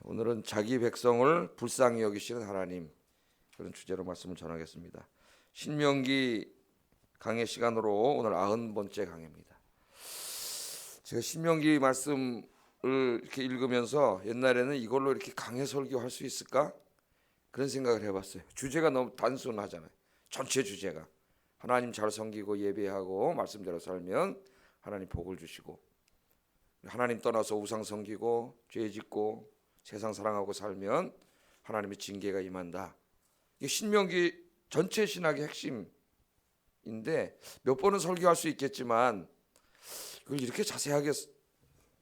오늘은 자기 백성을 불쌍히 여기시는 하나님, 그런 주제로 말씀을 전하겠습니다. 신명기 강해 시간으로 오늘 90번째 강해입니다. 제가 신명기 말씀을 이렇게 읽으면서 옛날에는 이걸로 이렇게 강해 설교할 수 있을까? 그런 생각을 해봤어요. 주제가 너무 단순하잖아요. 전체 주제가 하나님 잘 섬기고 예배하고 말씀대로 살면 하나님 복을 주시고, 하나님 떠나서 우상 섬기고 죄 짓고 세상 사랑하고 살면 하나님의 징계가 임한다. 이게 신명기 전체 신학의 핵심인데, 몇 번은 설교할 수 있겠지만 이걸 이렇게 자세하게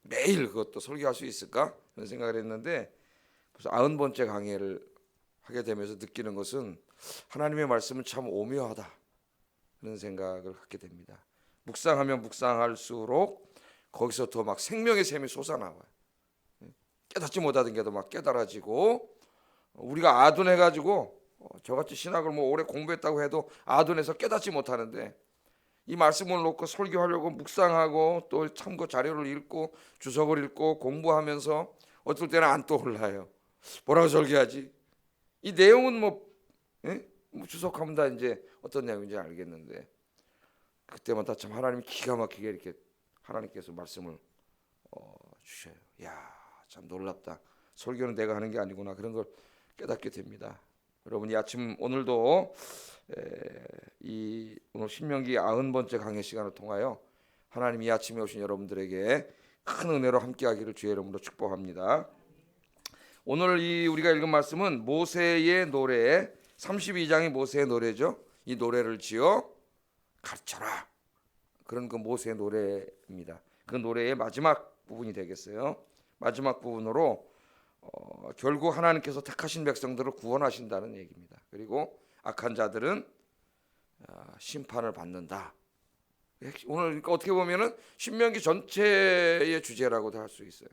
매일 그것도 설교할 수 있을까? 그런 생각을 했는데, 벌써 90번째 강해를 하게 되면서 느끼는 것은 하나님의 말씀은 참 오묘하다, 그런 생각을 갖게 됩니다. 묵상하면 묵상할수록 거기서 더 막 생명의 샘이 솟아나와요. 깨닫지 못하던 게도 막 깨달아지고, 우리가 아둔해가지고 저같이 신학을 뭐 오래 공부했다고 해도 아둔해서 깨닫지 못하는데, 이 말씀을 놓고 설교하려고 묵상하고 또 참고 자료를 읽고 주석을 읽고 공부하면서 어떨 때는 안 떠올라요. 뭐라고 설교하지? 이 내용은 뭐 주석하면 다 이제 어떤 내용인지 알겠는데, 그때마다 참 하나님이 기가 막히게 이렇게 하나님께서 말씀을 주셔요. 야, 참 놀랍다. 설교는 내가 하는 게 아니구나, 그런 걸 깨닫게 됩니다. 여러분, 이 아침 오늘도 오늘 신명기 90번째 강의 시간을 통하여 하나님 이 아침에 오신 여러분들에게 큰 은혜로 함께하기를 주의 이름으로 축복합니다. 오늘 우리가 읽은 말씀은 모세의 노래, 32장이 모세의 노래죠. 이 노래를 지어 가르쳐라, 그런 그 모세의 노래입니다. 그 노래의 마지막 부분이 되겠어요. 마지막 부분으로 결국 하나님께서 택하신 백성들을 구원하신다는 얘기입니다. 그리고 악한 자들은 심판을 받는다. 오늘 그러니까 어떻게 보면은 신명기 전체의 주제라고도 할 수 있어요.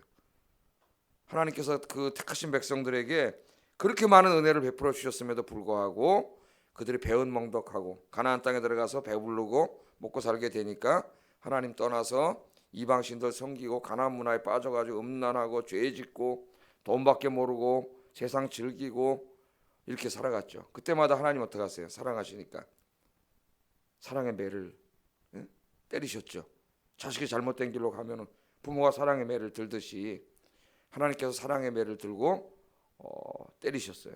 하나님께서 그 택하신 백성들에게 그렇게 많은 은혜를 베풀어 주셨음에도 불구하고 그들이 배은망덕하고 가나안 땅에 들어가서 배부르고 먹고 살게 되니까 하나님 떠나서 이방신들 섬기고 가나안 문화에 빠져가지고 음란하고 죄짓고 돈밖에 모르고 세상 즐기고 이렇게 살아갔죠. 그때마다 하나님 어떻게 하세요? 사랑하시니까 사랑의 매를 때리셨죠. 자식이 잘못된 길로 가면은 부모가 사랑의 매를 들듯이 하나님께서 사랑의 매를 들고 때리셨어요.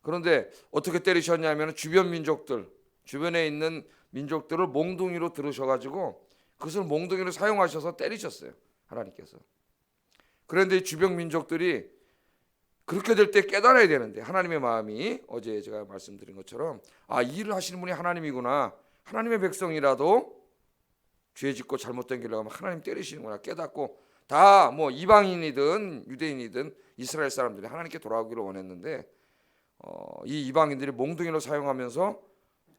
그런데 어떻게 때리셨냐면 주변 민족들, 주변에 있는 민족들을 몽둥이로 들으셔가지고 그것을 몽둥이로 사용하셔서 때리셨어요, 하나님께서. 그런데 주변 민족들이 그렇게 될 때 깨달아야 되는데, 하나님의 마음이 어제 제가 말씀드린 것처럼 이 일을 하시는 분이 하나님이구나, 하나님의 백성이라도 죄 짓고 잘못된 길로 가면 하나님 때리시는구나 깨닫고, 다 뭐 이방인이든 유대인이든 이스라엘 사람들이 하나님께 돌아오기를 원했는데, 이 이방인들이 몽둥이로 사용하면서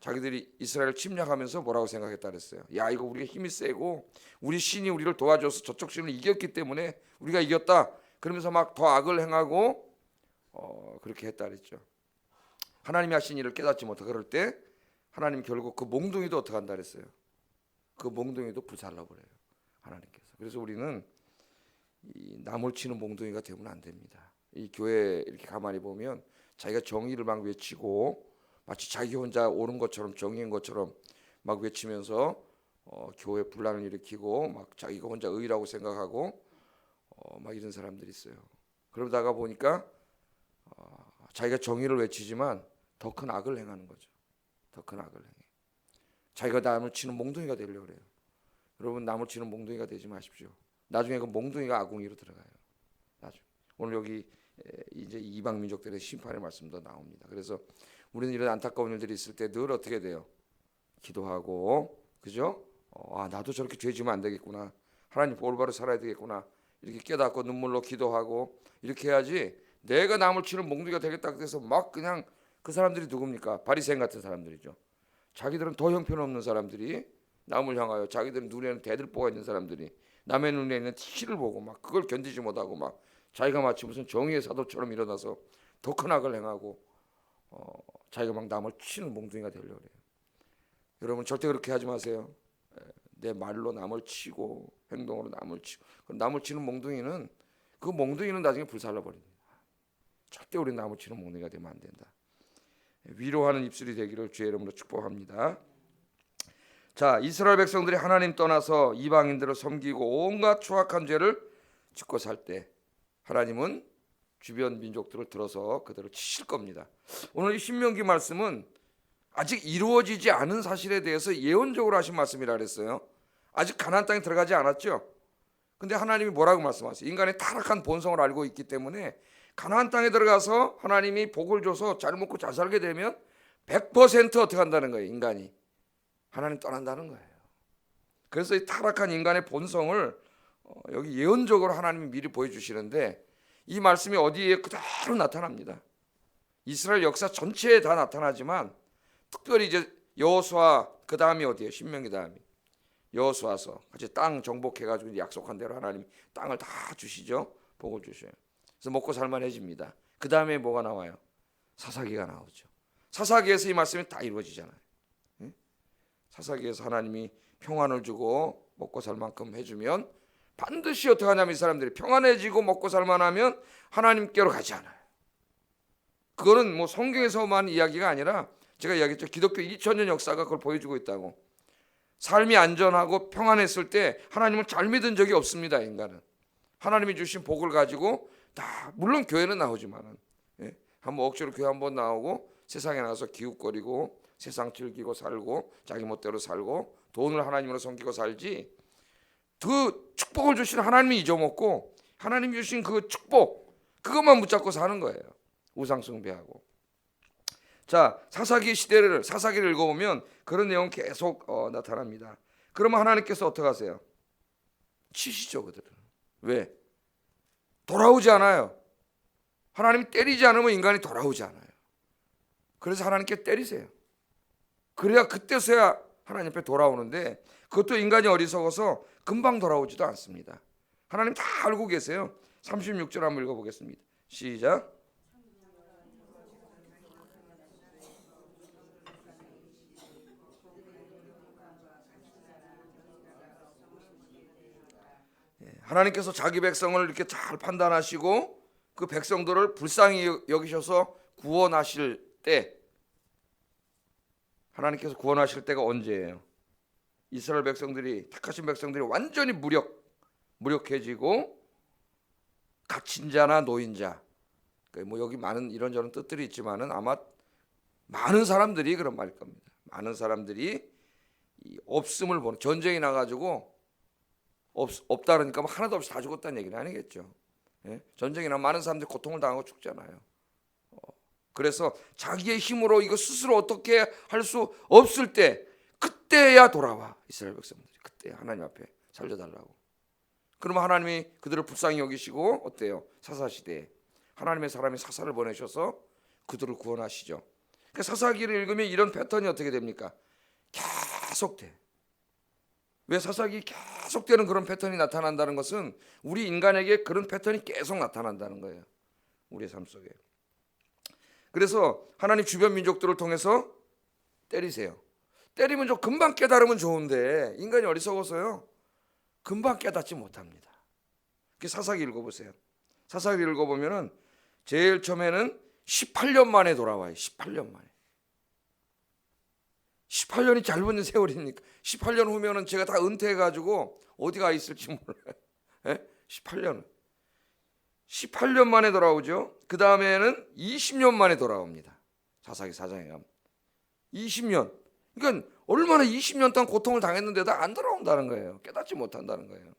자기들이 이스라엘을 침략하면서 뭐라고 생각했다 그랬어요. 야, 이거 우리가 힘이 세고 우리 신이 우리를 도와줘서 저쪽 신을 이겼기 때문에 우리가 이겼다, 그러면서 막 더 악을 행하고 그렇게 했다 그랬죠. 하나님이 하신 일을 깨닫지 못하고 그럴 때 하나님 결국 그 몽둥이도 어떻게 한다 그랬어요. 그 몽둥이도 불살라버려요, 하나님께서. 그래서 우리는 이 남을 치는 몽둥이가 되면 안 됩니다. 이 교회 이렇게 가만히 보면 자기가 정의를 막 외치고 마치 자기 혼자 옳은 것처럼 정의인 것처럼 막 외치면서 교회 분란을 일으키고 막 자기가 혼자 의라고 생각하고 막 이런 사람들이 있어요. 그러다가 보니까 자기가 정의를 외치지만 더 큰 악을 행하는 거죠. 더 큰 악을 행해. 자기가 남을 치는 몽둥이가 되려고 그래요. 여러분, 남을 치는 몽둥이가 되지 마십시오. 나중에 그 몽둥이가 아궁이로 들어가요. 나중에. 오늘 여기 이제 이방 민족들의 심판의 말씀도 나옵니다. 그래서 우리는 이런 안타까운 일들이 있을 때 늘 어떻게 돼요? 기도하고, 그죠? 나도 저렇게 죄 지으면 안 되겠구나, 하나님 올바로 살아야 되겠구나, 이렇게 깨닫고 눈물로 기도하고 이렇게 해야지. 내가 남을 치는 몽둥이가 되겠다 그래서 막 그냥, 그 사람들이 누굽니까? 바리새인 같은 사람들이죠. 자기들은 더 형편없는 사람들이 남을 향하여, 자기들은 눈에는 대들보가 있는 사람들이 남의 눈에 있는 티를 보고 막 그걸 견디지 못하고 막 자기가 마치 무슨 정의의 사도처럼 일어나서 더 큰 악을 행하고 자기가 막 남을 치는 몽둥이가 되려고 해요. 여러분, 절대 그렇게 하지 마세요. 내 말로 남을 치고 행동으로 남을 치고, 남을 치는 몽둥이는, 그 몽둥이는 나중에 불살라 버립니다. 절대 우리 나무치는 목내가 되면 안 된다. 위로하는 입술이 되기를 주의 이름으로 축복합니다. 자, 이스라엘 백성들이 하나님 떠나서 이방인들을 섬기고 온갖 추악한 죄를 짓고 살 때 하나님은 주변 민족들을 들어서 그들을 치실 겁니다. 오늘 이 신명기 말씀은 아직 이루어지지 않은 사실에 대해서 예언적으로 하신 말씀이라 그랬어요. 아직 가나안 땅에 들어가지 않았죠. 근데 하나님이 뭐라고 말씀하세요? 인간의 타락한 본성을 알고 있기 때문에 가나안 땅에 들어가서 하나님이 복을 줘서 잘 먹고 잘 살게 되면 100% 어떻게 한다는 거예요? 인간이 하나님 떠난다는 거예요. 그래서 이 타락한 인간의 본성을 여기 예언적으로 하나님이 미리 보여주시는데 이 말씀이 어디에 그대로 나타납니다. 이스라엘 역사 전체에 다 나타나지만 특별히 이제 여호수아 그 다음이 어디예요? 신명기 다음이 여호수아서 같이 땅 정복해가지고 약속한 대로 하나님이 땅을 다 주시죠. 복을 주셔요. 그래서 먹고 살만해집니다. 그 다음에 뭐가 나와요? 사사기가 나오죠. 사사기에서 이 말씀이 다 이루어지잖아요. 사사기에서 하나님이 평안을 주고 먹고 살 만큼 해주면 반드시 어떻게 하냐면 이 사람들이 평안해지고 먹고 살만하면 하나님께로 가지 않아요. 그거는 뭐 성경에서만 이야기가 아니라 제가 이야기했죠. 기독교 2000년 역사가 그걸 보여주고 있다고. 삶이 안전하고 평안했을 때 하나님을 잘 믿은 적이 없습니다. 인간은 하나님이 주신 복을 가지고 다 물론 교회는 나오지만은 한번 억지로 교회 한번 나오고 세상에 나가서 기웃거리고 세상 즐기고 살고 자기 멋대로 살고 돈을 하나님으로 섬기고 살지 그 축복을 주신 하나님이 잊어먹고 하나님이 주신 그 축복 그것만 붙잡고 사는 거예요. 우상 숭배하고. 자, 사사기를 읽어보면 그런 내용 계속 나타납니다. 그러면 하나님께서 어떻게 하세요? 치시죠 그들은. 왜? 돌아오지 않아요. 하나님이 때리지 않으면 인간이 돌아오지 않아요. 그래서 하나님께 때리세요. 그래야 그때서야 하나님 앞에 돌아오는데 그것도 인간이 어리석어서 금방 돌아오지도 않습니다. 하나님 다 알고 계세요. 36절 한번 읽어보겠습니다. 시작. 하나님께서 자기 백성을 이렇게 잘 판단하시고 그 백성들을 불쌍히 여기셔서 구원하실 때 하나님께서 구원하실 때가 언제예요? 이스라엘 백성들이 택하신 백성들이 완전히 무력해지고 갇힌 자나 노인자 뭐 여기 많은 이런저런 뜻들이 있지만은 아마 많은 사람들이 그런 말일 겁니다. 많은 사람들이 이 없음을 보는 전쟁이 나가지고 없다 그러니까 하나도 없이 다 죽었다는 얘기는 아니겠죠. 전쟁이 나 많은 사람들이 고통을 당하고 죽잖아요. 그래서 자기의 힘으로 이거 스스로 어떻게 할 수 없을 때 그때야 돌아와 이스라엘 백성들이 그때 하나님 앞에 살려달라고. 그러면 하나님이 그들을 불쌍히 여기시고 어때요? 사사시대에 하나님의 사람이 사사를 보내셔서 그들을 구원하시죠. 그 사사기를 읽으면 이런 패턴이 어떻게 됩니까? 계속돼. 왜 사사기 계속되는 그런 패턴이 나타난다는 것은 우리 인간에게 그런 패턴이 계속 나타난다는 거예요. 우리의 삶 속에. 그래서 하나님 주변 민족들을 통해서 때리세요. 때리면 좀 금방 깨달으면 좋은데 인간이 어리석어서요. 금방 깨닫지 못합니다. 사사기 읽어보세요. 사사기 읽어보면은 제일 처음에는 18년 만에 돌아와요. 18년 만에. 18년이 짧은 세월이니까 18년 후면은 제가 다 은퇴해가지고 어디가 있을지 몰라요. 18년 만에 돌아오죠. 그 다음에는 20년 만에 돌아옵니다. 사사기 4장에 가면 20년. 그러니까 얼마나 20년 동안 고통을 당했는데도 안 돌아온다는 거예요. 깨닫지 못한다는 거예요.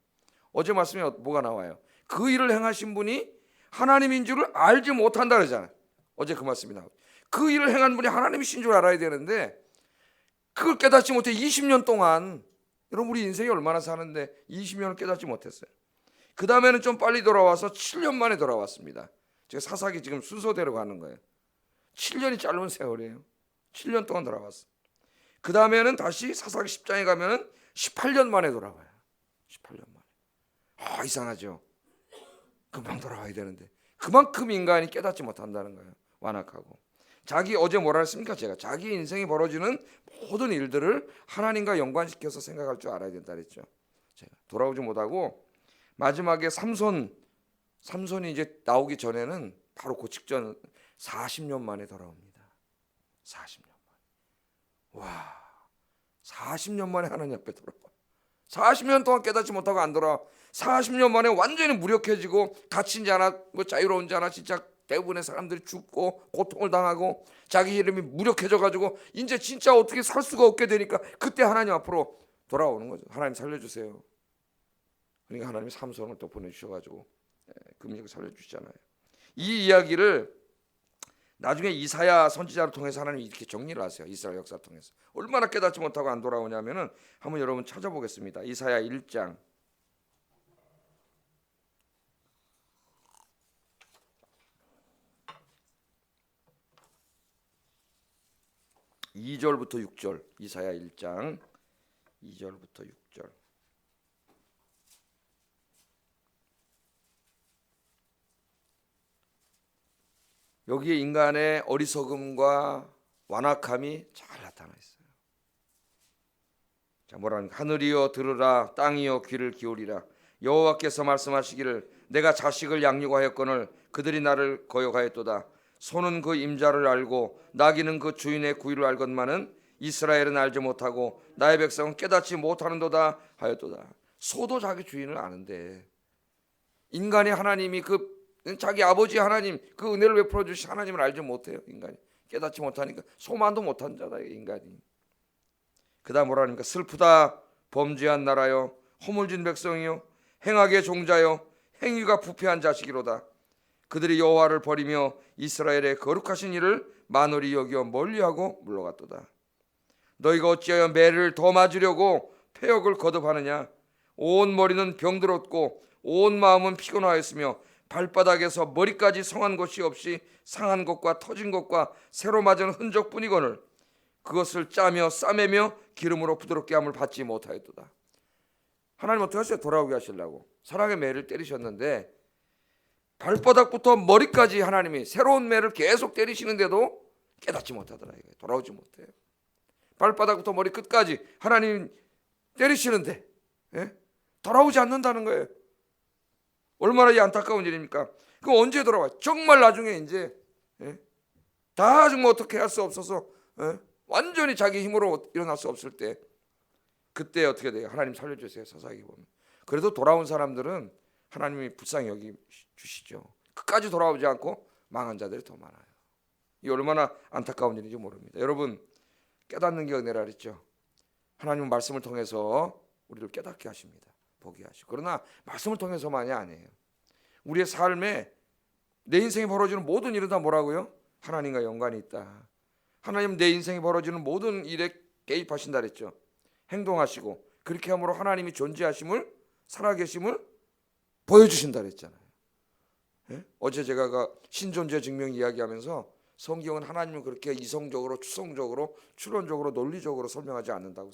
어제 말씀에 뭐가 나와요? 그 일을 행하신 분이 하나님인 줄을 알지 못한다 그러잖아요. 어제 그 말씀이 나와요. 그 일을 행한 분이 하나님이신 줄 알아야 되는데 그걸 깨닫지 못해 20년 동안. 여러분 우리 인생이 얼마나 사는데 20년을 깨닫지 못했어요. 그 다음에는 좀 빨리 돌아와서 7년 만에 돌아왔습니다. 제가 사사기 지금 순서대로 가는 거예요. 7년이 짧은 세월이에요. 7년 동안 돌아왔어. 그 다음에는 다시 사사기 10장에 가면은 18년 만에 돌아와요. 18년 만에. 이상하죠. 금방 돌아와야 되는데 그만큼 인간이 깨닫지 못한다는 거예요. 완악하고. 자기 어제 뭐라 했습니까? 제가 자기 인생이 벌어지는 모든 일들을 하나님과 연관시켜서 생각할 줄 알아야 된다 그랬죠. 제가 돌아오지 못하고 마지막에 삼손이 이제 나오기 전에는 바로 그 직전 40년 만에 돌아옵니다. 40년 만에. 와, 40년 만에 하나님 앞에 돌아와. 40년 동안 깨닫지 못하고 안 돌아와. 40년 만에 완전히 무력해지고 갇힌 자나 뭐 자유로운 자나 진짜 대부분의 사람들이 죽고 고통을 당하고 자기 이름이 무력해져 가지고 이제 진짜 어떻게 살 수가 없게 되니까 그때 하나님 앞으로 돌아오는 거죠. 하나님 살려주세요. 그러니까 하나님이 삼손을 또 보내주셔가지고 금식을 살려주시잖아요. 이 이야기를 나중에 이사야 선지자를 통해서 하나님이 이렇게 정리를 하세요. 이스라엘 역사를 통해서 얼마나 깨닫지 못하고 안 돌아오냐면은 한번 여러분 찾아보겠습니다. 이사야 1장 2절부터 6절. 이사야 1장 2절부터 6절. 여기에 인간의 어리석음과 완악함이 잘 나타나 있어요. 자, 뭐라 합니까? 하늘이여 들으라, 땅이여 귀를 기울이라. 여호와께서 말씀하시기를 내가 자식을 양육하였거늘 그들이 나를 거역하였도다. 소는 그 임자를 알고 나귀는 그 주인의 구유를 알건만은 이스라엘은 알지 못하고 나의 백성은 깨닫지 못하는도다 하였도다. 소도 자기 주인을 아는데 인간이 하나님이 그 자기 아버지 하나님 그 은혜를 베풀어 주신 하나님을 알지 못해요. 인간이 깨닫지 못하니까 소만도 못한 자다 인간이. 그다음 뭐라 하니까 슬프다 범죄한 나라여 허물진 백성이요 행악의 종자여 행위가 부패한 자식이로다. 그들이 여호와를 버리며 이스라엘의 거룩하신 이를 만홀히 여겨 멀리하고 물러갔도다. 너희가 어찌하여 매를 더 맞으려고 패역을 거듭하느냐. 온 머리는 병들었고 온 마음은 피곤하였으며 발바닥에서 머리까지 성한 것이 없이 상한 것과 터진 것과 새로 맞은 흔적뿐이거늘 그것을 짜며 싸매며 기름으로 부드럽게 함을 받지 못하였도다. 하나님 어떻게 하셨어요? 돌아오게 하시려고 사랑의 매를 때리셨는데 발바닥부터 머리까지 하나님이 새로운 매를 계속 때리시는데도 깨닫지 못하더라. 돌아오지 못해요. 발바닥부터 머리 끝까지 하나님 때리시는데 돌아오지 않는다는 거예요. 얼마나 이 안타까운 일입니까? 그럼 언제 돌아와? 정말 나중에 이제 다 정말 어떻게 할 수 없어서 완전히 자기 힘으로 일어날 수 없을 때 그때 어떻게 돼요? 하나님 살려주세요. 서사기 보면. 그래도 돌아온 사람들은 하나님이 불쌍히 여기 주시죠. 끝까지 돌아오지 않고 망한 자들이 더 많아요. 이 얼마나 안타까운 일인지 모릅니다. 여러분 깨닫는 게 은혜라 그랬죠. 하나님은 말씀을 통해서 우리를 깨닫게 하십니다. 보게 하시고. 그러나 말씀을 통해서만이 아니에요. 우리의 삶에 내 인생에 벌어지는 모든 일은 다 뭐라고요? 하나님과 연관이 있다. 하나님은 내 인생에 벌어지는 모든 일에 개입하신다 그랬죠. 행동하시고 그렇게 함으로 하나님이 존재하심을 살아계심을 보여주신다 그랬잖아요. 어제 제가 신존재 증명 이야기하면서 성경은 하나님을 그렇게 이성적으로 추성적으로 추론적으로 논리적으로 설명하지 않는다고.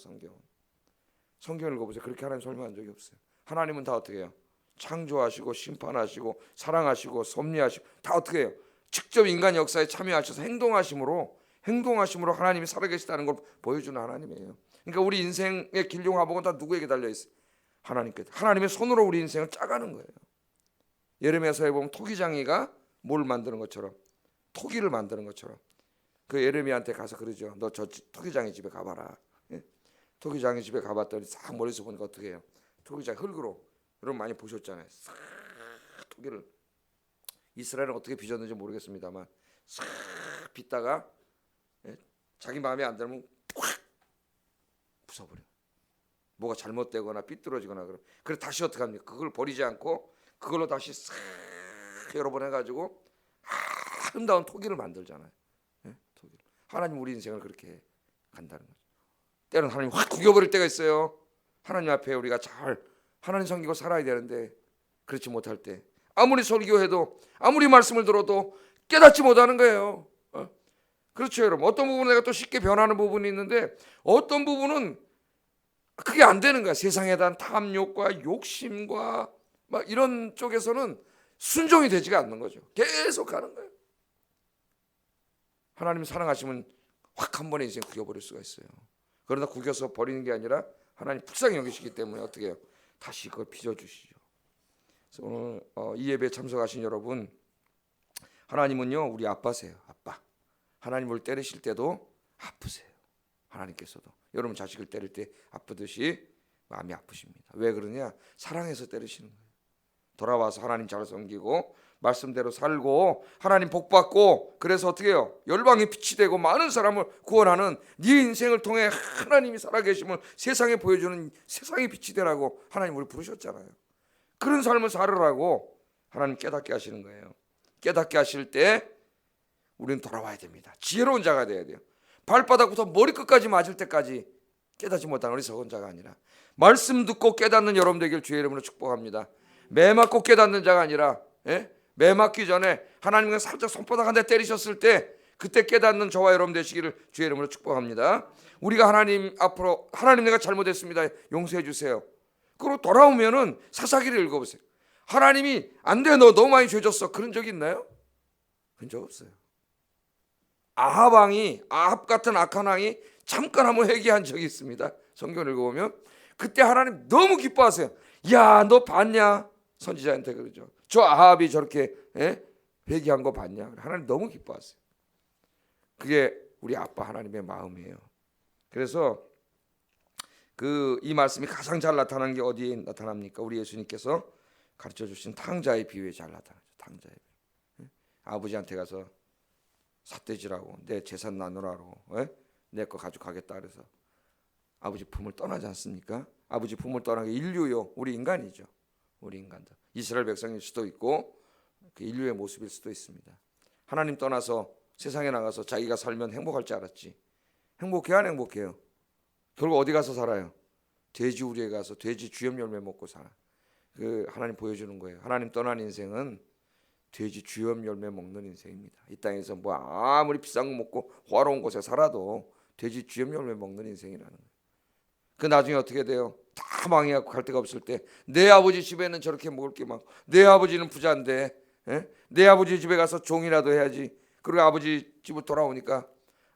성경을 읽어보세요. 그렇게 하나님 설명한 적이 없어요. 하나님은 다 어떻게 해요? 창조하시고 심판하시고 사랑하시고 섭리하시고 다 어떻게 해요? 직접 인간 역사에 참여하셔서 행동하심으로 하나님이 살아계시다는 걸 보여주는 하나님이에요. 그러니까 우리 인생의 길용화복은 다 누구에게 달려있어요? 하나님께. 하나님의 손으로 우리 인생을 짜가는 거예요. 예레미야서에 보면 토기장이가 뭘 만드는 것처럼 토기를 만드는 것처럼 그 예레미야한테 가서 그러죠. 너 저 토기장이 집에 가봐라. 토기장이 집에 가봤더니 싹 멀리서 보니까 어떻게 해요? 토기장 흙으로 여러분 많이 보셨잖아요. 싹 토기를 이스라엘은 어떻게 빚었는지 모르겠습니다만 싹 빚다가 자기 마음에 안 들면 확 부숴버려. 뭐가 잘못되거나 삐뚤어지거나 그래 다시 어떻게 합니까? 그걸 버리지 않고 그걸로 다시 싹 여러 번 해가지고 아름다운 토기를 만들잖아요. 토기를. 하나님 우리 인생을 그렇게 간다는 거죠. 때로는 하나님 확 구겨버릴 때가 있어요. 하나님 앞에 우리가 잘 하나님 섬기고 살아야 되는데 그렇지 못할 때 아무리 설교해도 아무리 말씀을 들어도 깨닫지 못하는 거예요. 그렇죠 여러분. 어떤 부분은 내가 또 쉽게 변하는 부분이 있는데 어떤 부분은 그게 안 되는 거야. 세상에 대한 탐욕과 욕심과 막 이런 쪽에서는 순종이 되지가 않는 거죠. 계속 가는 거예요. 하나님 사랑하시면 확 한 번에 인생 구겨버릴 수가 있어요. 그러나 구겨서 버리는 게 아니라 하나님 불쌍히 여기시기 때문에 어떻게 해요? 다시 그걸 빚어주시죠. 그래서 오늘 이 예배에 참석하신 여러분 하나님은요 우리 아빠세요. 아빠. 하나님을 때리실 때도 아프세요. 하나님께서도 여러분 자식을 때릴 때 아프듯이 마음이 아프십니다. 왜 그러냐? 사랑해서 때리시는 거예요. 돌아와서 하나님 잘 섬기고 말씀대로 살고 하나님 복 받고, 그래서 어떻게 해요? 열방의 빛이 되고 많은 사람을 구원하는 네 인생을 통해 하나님이 살아계심을 세상에 보여주는 세상의 빛이 되라고 하나님 우리 부르셨잖아요. 그런 삶을 살으라고 하나님 깨닫게 하시는 거예요. 깨닫게 하실 때 우리는 돌아와야 됩니다. 지혜로운 자가 돼야 돼요. 발바닥부터 머리끝까지 맞을 때까지 깨닫지 못한 어리석은 자가 아니라 말씀 듣고 깨닫는 여러분 되길 주의 이름으로 축복합니다. 매 맞고 깨닫는 자가 아니라 매 맞기 전에 하나님과 살짝 손바닥 한 대 때리셨을 때 그때 깨닫는 저와 여러분 되시기를 주의 이름으로 축복합니다. 우리가 하나님 앞으로 하나님 내가 잘못했습니다 용서해 주세요. 그리고 돌아오면은 사사기를 읽어보세요. 하나님이 안 돼 너 너무 많이 죄졌어 그런 적 있나요? 그런 적 없어요. 아합 같은 악한 왕이 잠깐 한번 회개한 적이 있습니다. 성경을 읽어보면 그때 하나님 너무 기뻐하세요. 야 너 봤냐? 선지자한테 그러죠. 저 아합이 저렇게 회개한 거 봤냐? 하나님 너무 기뻐하세요. 그게 우리 아빠 하나님의 마음이에요. 그래서 이 말씀이 가장 잘 나타나는 게 어디에 나타납니까? 우리 예수님께서 가르쳐 주신 탕자의 비유에 잘 나타나죠. 탕자의 비유. 아버지한테 가서 삿대질하고 내 재산 나누라고 내 거 가져가겠다 그래서 아버지 품을 떠나지 않습니까? 아버지 품을 떠난 게 인류요. 우리 인간이죠. 우리 인간들. 이스라엘 백성일 수도 있고 그 인류의 모습일 수도 있습니다. 하나님 떠나서 세상에 나가서 자기가 살면 행복할 줄 알았지. 행복해요? 안 행복해요? 결국 어디 가서 살아요? 돼지 우리에 가서 돼지 주염 열매 먹고 살아. 하나님 보여주는 거예요. 하나님 떠난 인생은 돼지 주염 열매 먹는 인생입니다. 이 땅에서 뭐 아무리 비싼 거 먹고 화로운 곳에 살아도 돼지 주염 열매 먹는 인생이라는 거예요. 그 나중에 어떻게 돼요? 다 망해갖고 갈 데가 없을 때 내 아버지 집에는 저렇게 먹을 게 많고 내 아버지는 부자인데 내 아버지 집에 가서 종이라도 해야지. 그리고 아버지 집으로 돌아오니까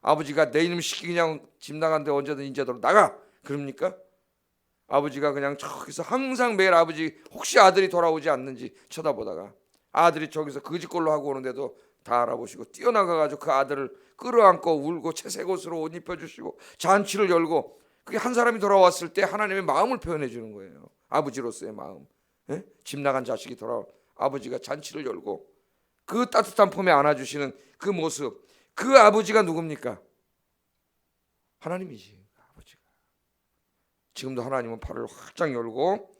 아버지가 내 이름 시키 그냥 집 나간데 언제든 인제대로 나가 그럽니까? 아버지가 그냥 저기서 항상 매일 아버지 혹시 아들이 돌아오지 않는지 쳐다보다가 아들이 저기서 거짓골로 하고 오는데도 다 알아보시고 뛰어나가가지고 그 아들을 끌어안고 울고 채색 옷으로 옷 입혀주시고 잔치를 열고, 그게 한 사람이 돌아왔을 때 하나님의 마음을 표현해 주는 거예요. 아버지로서의 마음. 집 나간 자식이 돌아올 아버지가 잔치를 열고 그 따뜻한 품에 안아주시는 그 모습, 그 아버지가 누굽니까? 하나님이지. 아버지가. 지금도 하나님은 팔을 활짝 열고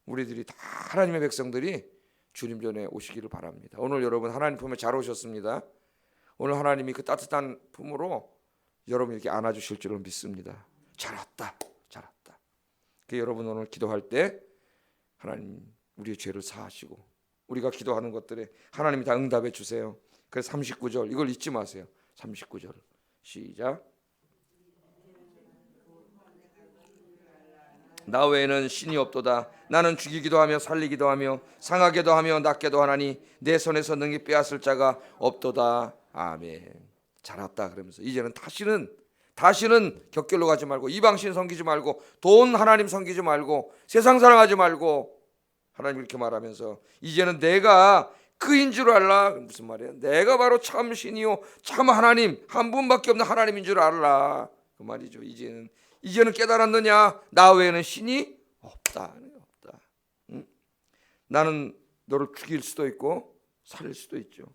우리들이 다 하나님의 백성들이 주님 전에 오시기를 바랍니다. 오늘 여러분 하나님 품에 잘 오셨습니다. 오늘 하나님이 그 따뜻한 품으로 여러분 이렇게 안아주실 줄을 믿습니다. 잘 왔다, 잘 왔다. 여러분 오늘 기도할 때 하나님 우리의 죄를 사하시고 우리가 기도하는 것들에 하나님이 다 응답해 주세요. 그래서 39절 이걸 잊지 마세요. 39절 시작. 나 외에는 신이 없도다. 나는 죽이기도 하며 살리기도 하며 상하게도 하며 낫게도 하나니 내 손에서 능히 빼앗을 자가 없도다. 아멘. 잘 왔다 그러면서 이제는 다시는 격결로 가지 말고 이방신 섬기지 말고 돈 하나님 섬기지 말고 세상 사랑하지 말고 하나님 이렇게 말하면서 이제는 내가 그인 줄 알라. 무슨 말이에요? 내가 바로 참 신이요 참 하나님 한 분밖에 없는 하나님인 줄 알라. 그 말이죠. 이제는 깨달았느냐? 나 외에는 신이 없다. 나는 너를 죽일 수도 있고 살릴 수도 있죠.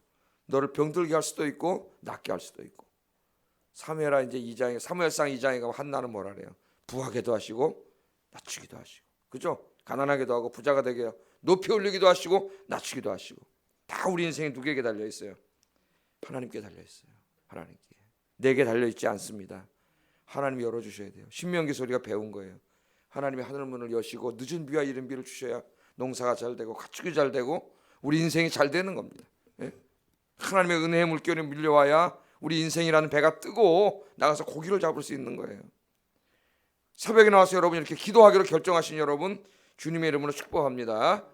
너를 병들게 할 수도 있고 낫게 할 수도 있고. 사무엘상 2장에 가면 한나는 뭐라 그래요? 부하게도 하시고 낮추기도 하시고, 그죠? 가난하게도 하고 부자가 되게 높이 올리기도 하시고 낮추기도 하시고. 다 우리 인생이 누구에게 달려 있어요? 하나님께 달려 있어요. 하나님께. 내게 달려 있지 않습니다. 하나님이 열어주셔야 돼요. 신명기에서 우리가 배운 거예요. 하나님이 하늘문을 여시고 늦은 비와 이른 비를 주셔야 농사가 잘 되고 가축이 잘 되고 우리 인생이 잘 되는 겁니다. 하나님의 은혜의 물결이 밀려와야 우리 인생이라는 배가 뜨고 나가서 고기를 잡을 수 있는 거예요. 새벽에 나와서 여러분 이렇게 기도하기로 결정하신 여러분 주님의 이름으로 축복합니다.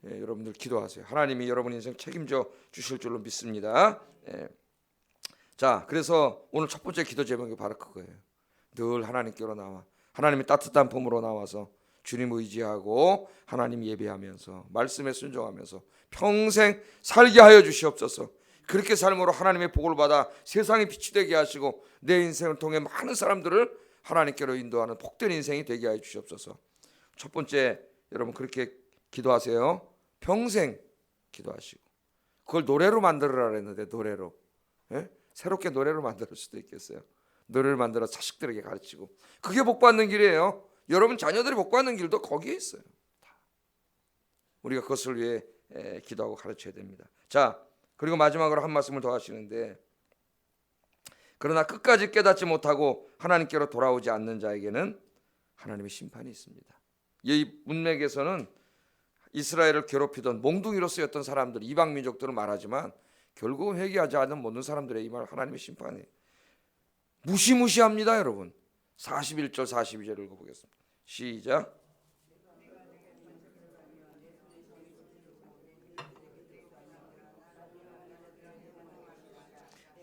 여러분들 기도하세요. 하나님이 여러분 인생 책임져 주실 줄로 믿습니다. 자, 그래서 오늘 첫 번째 기도 제목이 바로 그거예요. 늘 하나님께로 나와 하나님의 따뜻한 품으로 나와서 주님 의지하고 하나님 예배하면서 말씀에 순종하면서 평생 살게 하여 주시옵소서. 그렇게 삶으로 하나님의 복을 받아 세상에 빛이 되게 하시고 내 인생을 통해 많은 사람들을 하나님께로 인도하는 복된 인생이 되게 하여 주시옵소서. 첫 번째, 여러분 그렇게 기도하세요. 평생 기도하시고 그걸 노래로 만들으라 그랬는데 노래로, 새롭게 노래로 만들 수도 있겠어요. 노래를 만들어 자식들에게 가르치고 그게 복 받는 길이에요. 여러분 자녀들이 복 받는 길도 거기에 있어요. 우리가 그것을 위해 기도하고 가르쳐야 됩니다. 자, 그리고 마지막으로 한 말씀을 더 하시는데, 그러나 끝까지 깨닫지 못하고 하나님께로 돌아오지 않는 자에게는 하나님의 심판이 있습니다. 이 문맥에서는 이스라엘을 괴롭히던 몽둥이로 쓰였던 사람들, 이방 민족들은 말하지만 결국은 회개하지 않는 모든 사람들의 이 말 하나님의 심판이 무시무시합니다. 여러분 41절 42절을 읽어보겠습니다. 시작.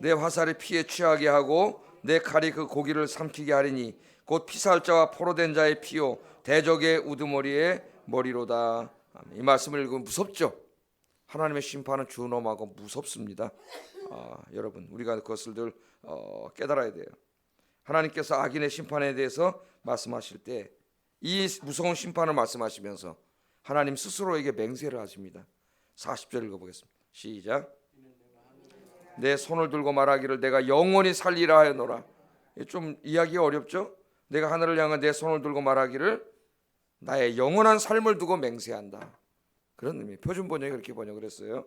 내 화살이 피에 취하게 하고 내 칼이 그 고기를 삼키게 하리니 곧 피살자와 포로된 자의 피요 대적의 우두머리의 머리로다. 이 말씀을 읽으면 무섭죠. 하나님의 심판은 준엄하고 무섭습니다. 여러분 우리가 그것을 늘 깨달아야 돼요. 하나님께서 악인의 심판에 대해서 말씀하실 때 이 무서운 심판을 말씀하시면서 하나님 스스로에게 맹세를 하십니다. 40절 읽어보겠습니다. 시작. 내 손을 들고 말하기를 내가 영원히 살리라 하였노라. 좀 이야기가 어렵죠? 내가 하늘을 향한 내 손을 들고 말하기를 나의 영원한 삶을 두고 맹세한다. 그런 의미. 표준 번역이 그렇게 번역을 했어요.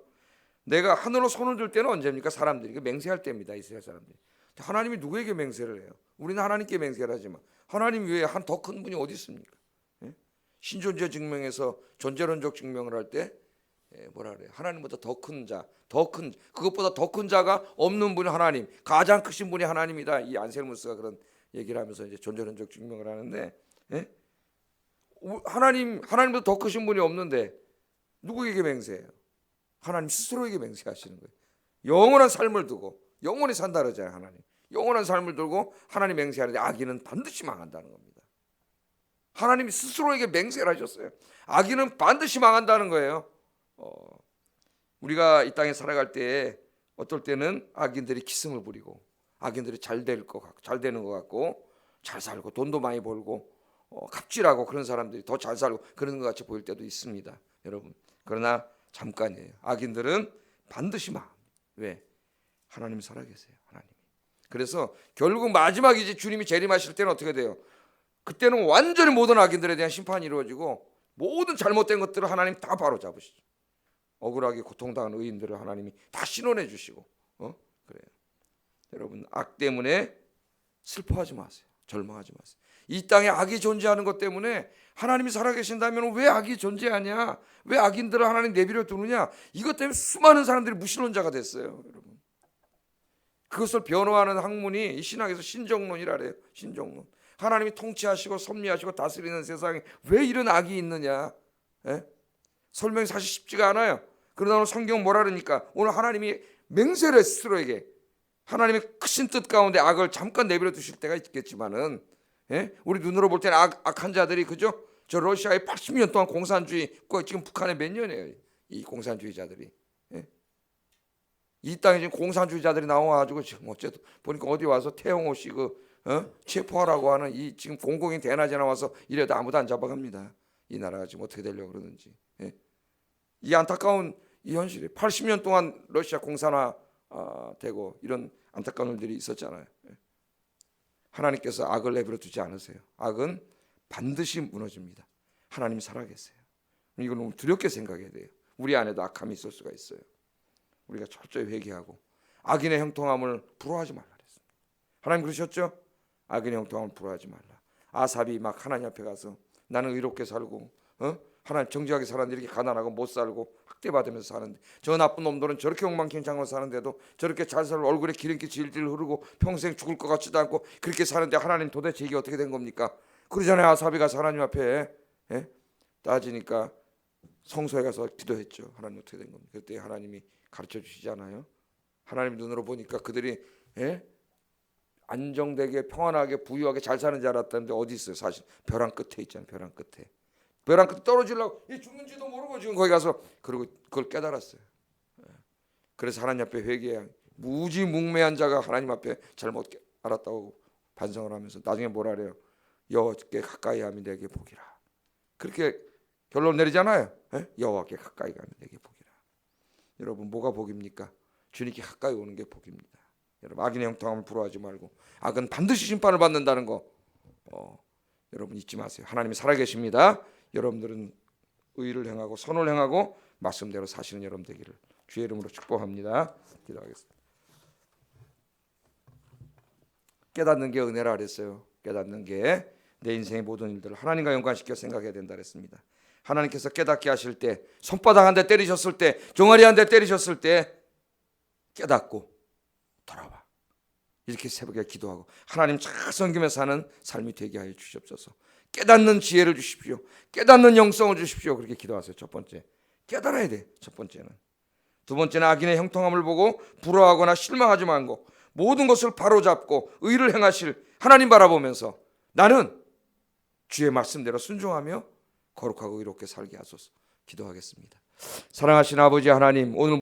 내가 하늘로 손을 들 때는 언제입니까? 사람들이 맹세할 때입니다. 이스라엘 사람들이. 하나님이 누구에게 맹세를 해요? 우리는 하나님께 맹세를 하지만 하나님 외에 한 더 큰 분이 어디 있습니까? 신존재 증명에서 존재론적 증명을 할 때 뭐라 그래요? 하나님보다 더 큰 자, 그것보다 더 큰 자가 없는 분이 하나님, 가장 크신 분이 하나님이다. 이 안셀무스가 그런 얘기를 하면서 이제 존재론적 증명을 하는데, 하나님보다 더 크신 분이 없는데 누구에게 맹세해요? 하나님 스스로에게 맹세하시는 거예요. 영원한 삶을 두고 영원히 산다 그러잖아요. 하나님 영원한 삶을 두고 하나님 맹세하는데 악인은 반드시 망한다는 겁니다. 하나님이 스스로에게 맹세를 하셨어요. 악인은 반드시 망한다는 거예요. 우리가 이 땅에 살아갈 때 어떨 때는 악인들이 기승을 부리고 악인들이 잘 되는 것 같고 잘 살고 돈도 많이 벌고 갑질하고 그런 사람들이 더 잘 살고 그런 것 같이 보일 때도 있습니다. 여러분 그러나 잠깐이에요. 악인들은 반드시 망합니다. 왜? 하나님이 살아계세요. 하나님이. 그래서 결국 마지막이지 주님이 재림하실 때는 어떻게 돼요? 그때는 완전히 모든 악인들에 대한 심판이 이루어지고 모든 잘못된 것들을 하나님 다 바로잡으시죠. 억울하게 고통당한 의인들을 하나님이 다 신원해 주시고 그래요. 여러분 악 때문에 슬퍼하지 마세요. 절망하지 마세요. 이 땅에 악이 존재하는 것 때문에 하나님이 살아계신다면 왜 악이 존재하냐? 왜 악인들을 하나님 내버려 두느냐? 이것 때문에 수많은 사람들이 무신론자가 됐어요. 여러분 그것을 변호하는 학문이 이 신학에서 신정론이라 그래요. 신정론. 하나님이 통치하시고 섭리하시고 다스리는 세상에 왜 이런 악이 있느냐? 설명이 사실 쉽지가 않아요. 그러나 오늘 성경 뭐라 그러니까 오늘 하나님이 맹세를 했어요. 스스로에게. 하나님의 크신 뜻 가운데 악을 잠깐 내버려 두실 때가 있겠지만은 우리 눈으로 볼 때는 악한 자들이 그죠? 저 러시아에 80년 동안 공산주의, 지금 북한에 몇 년이에요? 이 공산주의자들이. 이 땅에 지금 공산주의자들이 나와가지고 지금 어쨌든 보니까 어디 와서 태영호 씨 체포하라고 하는 이 지금 공공인 대낮에 나와서 이래도 아무도 안 잡아갑니다. 이 나라가 지금 어떻게 되려고 그러는지. 이 안타까운 이 현실이 80년 동안 러시아 공산화 되고 이런 안타까운 일들이 있었잖아요. 하나님께서 악을 내버려 두지 않으세요. 악은 반드시 무너집니다. 하나님이 살아계세요. 이걸 너무 두렵게 생각해야 돼요. 우리 안에도 악함이 있을 수가 있어요. 우리가 철저히 회개하고 악인의 형통함을 부러워하지 말라 그랬습니다. 하나님 그러셨죠? 악인의 형통함을 부러워하지 말라. 아삽이 막 하나님 앞에 가서 나는 의롭게 살고 하나님 정직하게 살았는데 이렇게 가난하고 못 살고 학대받으면서 사는데 저 나쁜 놈들은 저렇게 엉망진창으로 사는데도 저렇게 잘 살고 얼굴에 기름기 질질 흐르고 평생 죽을 것 같지도 않고 그렇게 사는데 하나님 도대체 이게 어떻게 된 겁니까? 그러잖아요. 아삽이 가서 하나님 앞에 따지니까 성소에 가서 기도했죠. 하나님 어떻게 된 겁니까? 그때 하나님이 가르쳐 주시잖아요. 하나님 눈으로 보니까 그들이 안정되게 평안하게 부유하게 잘 사는 줄 알았다는데 어디 있어요? 사실 벼랑 끝에 있잖아요. 벼랑 끝에 떨어지려고 죽는지도 모르고 지금 거기 가서 그리고 그걸 깨달았어요. 그래서 하나님 앞에 회개해야, 무지뭉매한 자가 하나님 앞에 잘못 알았다고 반성을 하면서 나중에 뭐라 그래요? 여호와께 가까이 하면 내게 복이라. 그렇게 결론 내리잖아요. 여호와께 가까이 가면 내게 복이라. 여러분, 뭐가 복입니까? 주님께 가까이 오는 게 복입니다. 여러분, 악인의 형통함을 부러워하지 말고 악은 반드시 심판을 받는다는 거 여러분 잊지 마세요. 하나님이 살아계십니다. 여러분들은 의를 행하고 선을 행하고 말씀대로 사시는 여러분 되기를 주의 이름으로 축복합니다. 기도하겠습니다. 깨닫는 게 은혜라 그랬어요. 깨닫는 게 내 인생의 모든 일들을 하나님과 연관시켜 생각해야 된다 그랬습니다. 하나님께서 깨닫게 하실 때, 손바닥 한 대 때리셨을 때, 종아리 한 대 때리셨을 때 깨닫고 돌아와. 이렇게 새벽에 기도하고 하나님 잘 섬기며 사는 삶이 되게 하여 주시옵소서. 깨닫는 지혜를 주십시오. 깨닫는 영성을 주십시오. 그렇게 기도하세요. 첫 번째, 깨달아야 돼. 첫 번째는. 두 번째는 악인의 형통함을 보고 부러워하거나 실망하지 말고 모든 것을 바로잡고 의를 행하실 하나님 바라보면서 나는 주의 말씀대로 순종하며 거룩하고 의롭게 살게 하소서. 기도하겠습니다. 사랑하신 아버지 하나님, 오늘